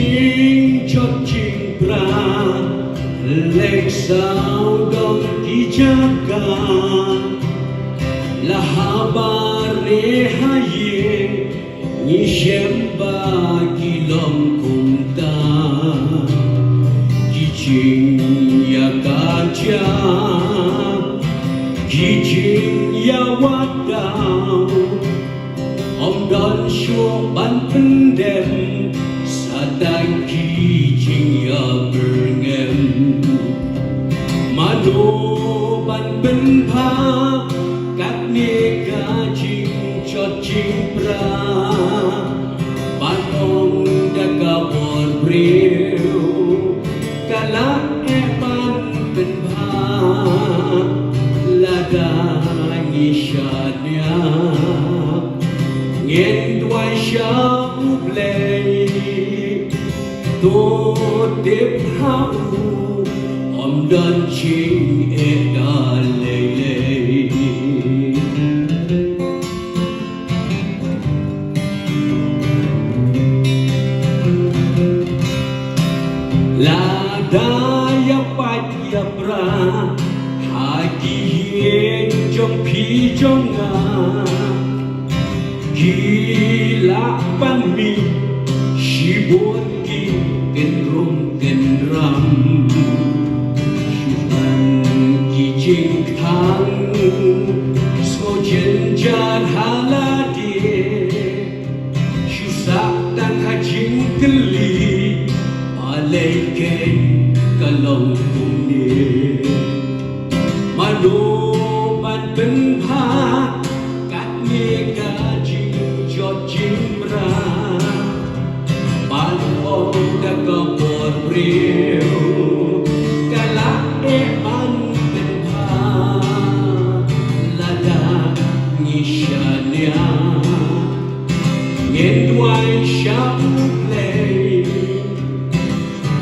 chinh cho chinh pra lek sao dong kijaga la habare haye ni shemba kilom kumta kijing ya kaja kijing ya wadau ông đón chúa ban phân đêm sa tan kijing ya berngem mano ban bên pha các nê ca chinh cho chinh pra ban ông đã cả một rêu cả lá e ban bên pha là đã nghi sa nia nghiền đuôi sao plei tô tiếp hao om đơn chinh e đã lê lê la da ya pat ya pra ha ki hien trong phi trong nga ki la pan mi shi buồn ki ken rom ken ram chinh thang so chen jan haladi shu sa tan ha chinh kli ale ken kalong kumni mano ban ben pha kat ni ka chinh cho chinh ra ban ông đã có một riêu cả lá e ban nghiền đuôi sao plei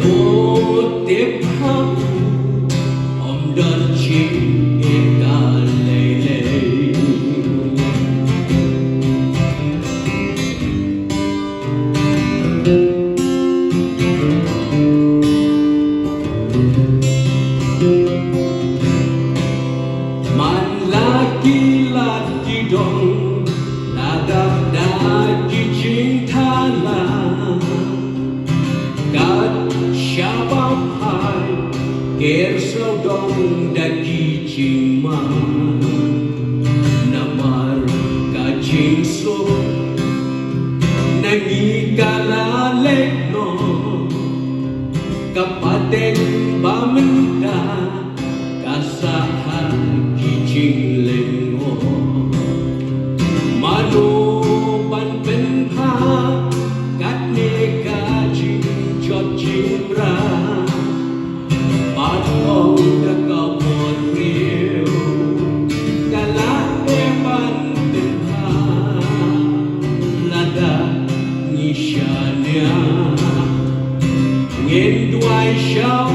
tô tiếp hao om đơn chinh e ca lê lê man laki dong la đam đa ki chinh tha la kat shabam hai ker so dong da ki chinh ma namar ka chinh so nangi kala le no kapateng bamenda kasahan ki chinh lên ngô mano ban bên pha các nê ca chinh cho chinh ra bát ông đã có một riêu cả lá e ban bên pha là đã nghi sa nia nghiền đuôi sao